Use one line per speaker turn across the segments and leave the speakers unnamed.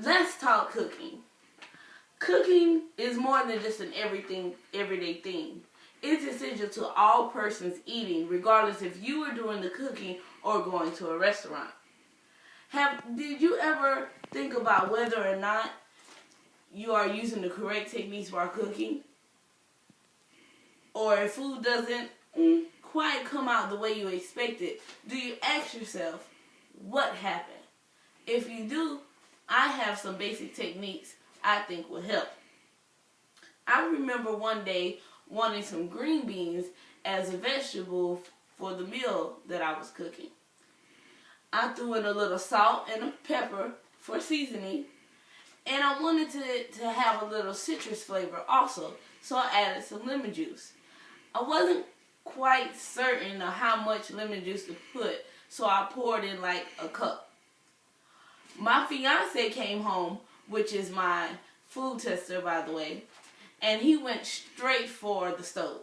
let's talk cooking. Cooking is more than just an everyday thing. It's essential to all persons eating, regardless if you are doing the cooking or going to a restaurant. Did you ever think about whether or not you are using the correct techniques while cooking? Or if food doesn't quite come out the way you expected, do you ask yourself, what happened? If you do, I have some basic techniques I think will help. I remember one day wanting some green beans as a vegetable for the meal that I was cooking. I threw in a little salt and a pepper for seasoning, and I wanted to have a little citrus flavor also, so I added some lemon juice. I wasn't quite certain of how much lemon juice to put, so I poured in like a cup. My fiance came home, which is my food tester, by the way, and he went straight for the stove.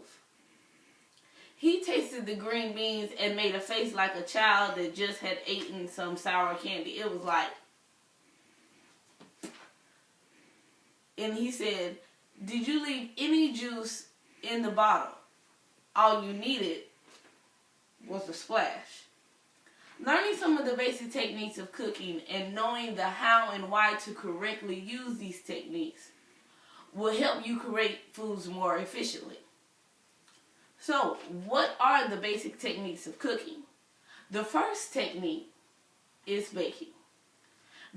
He tasted the green beans and made a face like a child that just had eaten some sour candy. It was like, and he said, "Did you leave any juice in the bottle? All you needed was a splash." Learning some of the basic techniques of cooking and knowing the how and why to correctly use these techniques will help you create foods more efficiently. So, what are the basic techniques of cooking? The first technique is baking.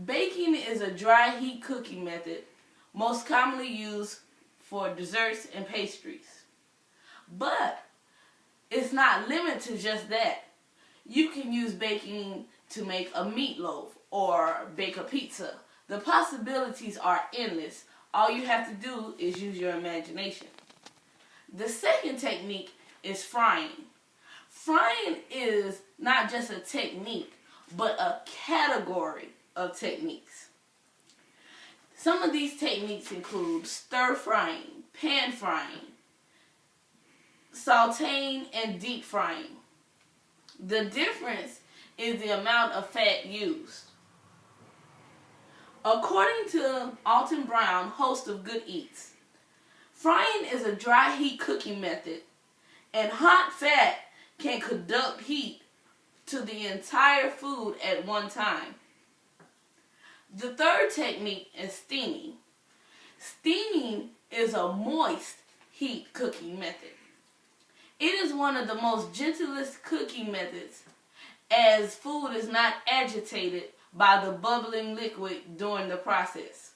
Baking is a dry heat cooking method most commonly used for desserts and pastries. But it's not limited to just that. You can use baking to make a meatloaf or bake a pizza. The possibilities are endless. All you have to do is use your imagination. The second technique is frying. Frying is not just a technique, but a category of techniques. Some of these techniques include stir frying, pan frying, sauteing, and deep frying. The difference is the amount of fat used. According to Alton Brown, host of Good Eats, frying is a dry heat cooking method, and hot fat can conduct heat to the entire food at one time. The third technique is steaming. Steaming is a moist heat cooking method. It is one of the most gentlest cooking methods, as food is not agitated by the bubbling liquid during the process.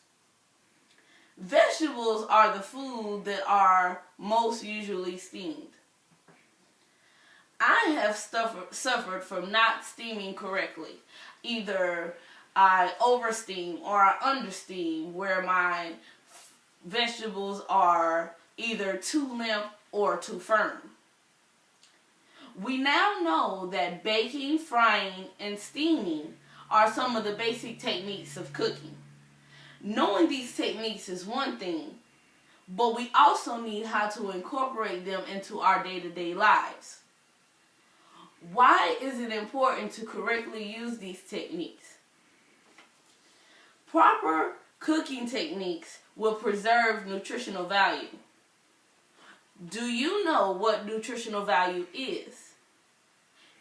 Vegetables are the food that are most usually steamed. I have suffered from not steaming correctly. Either I oversteam or I understeam, where my vegetables are either too limp or too firm. We now know that baking, frying, and steaming are some of the basic techniques of cooking. Knowing these techniques is one thing, but we also need how to incorporate them into our day-to-day lives. Why is it important to correctly use these techniques? Proper cooking techniques will preserve nutritional value. Do you know what nutritional value is?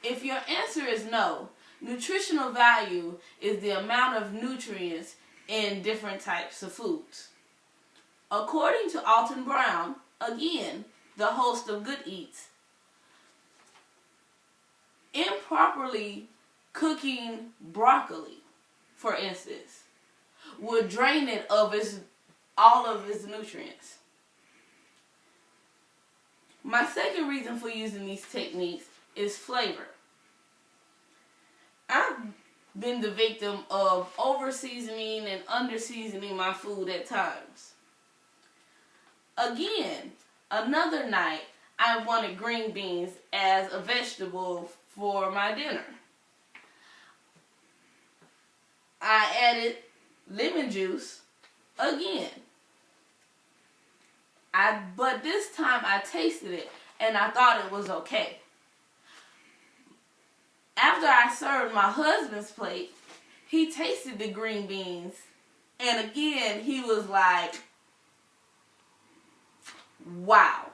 If your answer is no, nutritional value is the amount of nutrients in different types of foods. According to Alton Brown, again, the host of Good Eats, improperly cooking broccoli, for instance, will drain it of all of its nutrients. My second reason for using these techniques is flavor. I've been the victim of over-seasoning and under-seasoning my food at times. Again, another night, I wanted green beans as a vegetable for my dinner. I added lemon juice again. But this time I tasted it and I thought it was okay. After I served my husband's plate, he tasted the green beans And again, he was like, wow,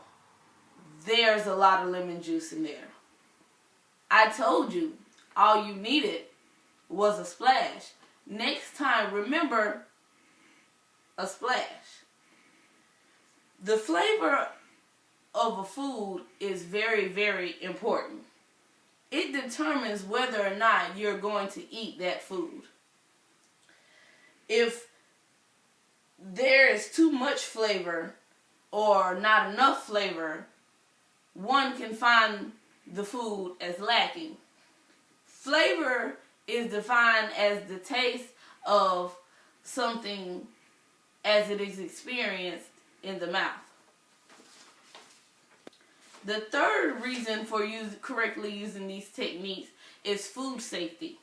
there's a lot of lemon juice in there. I told you, all you needed was a splash. Next time, remember a splash. The flavor of a food is very, very important. It determines whether or not you're going to eat that food. If there is too much flavor or not enough flavor, one can find the food as lacking. Flavor is defined as the taste of something as it is experienced in the mouth. The third reason for correctly using these techniques is food safety.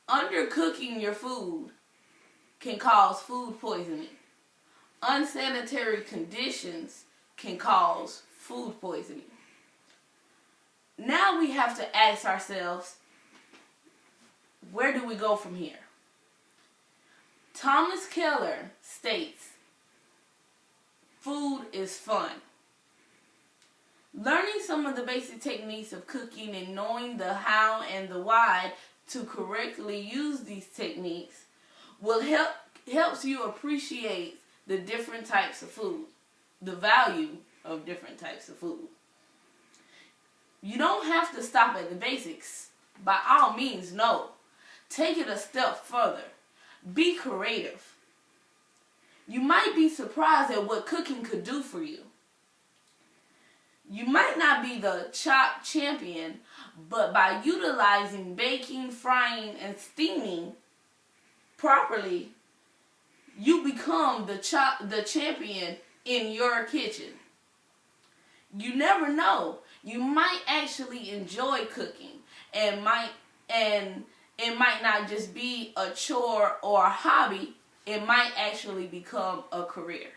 Undercooking your food can cause food poisoning. Unsanitary conditions can cause food poisoning. Now we have to ask ourselves, where do we go from here? Thomas Keller states, food is fun. Learning some of the basic techniques of cooking and knowing the how and the why to correctly use these techniques will helps you appreciate the different types of food, the value of different types of food. You don't have to stop at the basics. By all means, no. Take it a step further. Be creative. You might be surprised at what cooking could do for you. You might not be the chop champion, but by utilizing baking, frying, and steaming properly, you become the champion in your kitchen. You never know. You might actually enjoy cooking, and it might not just be a chore or a hobby. It might actually become a career.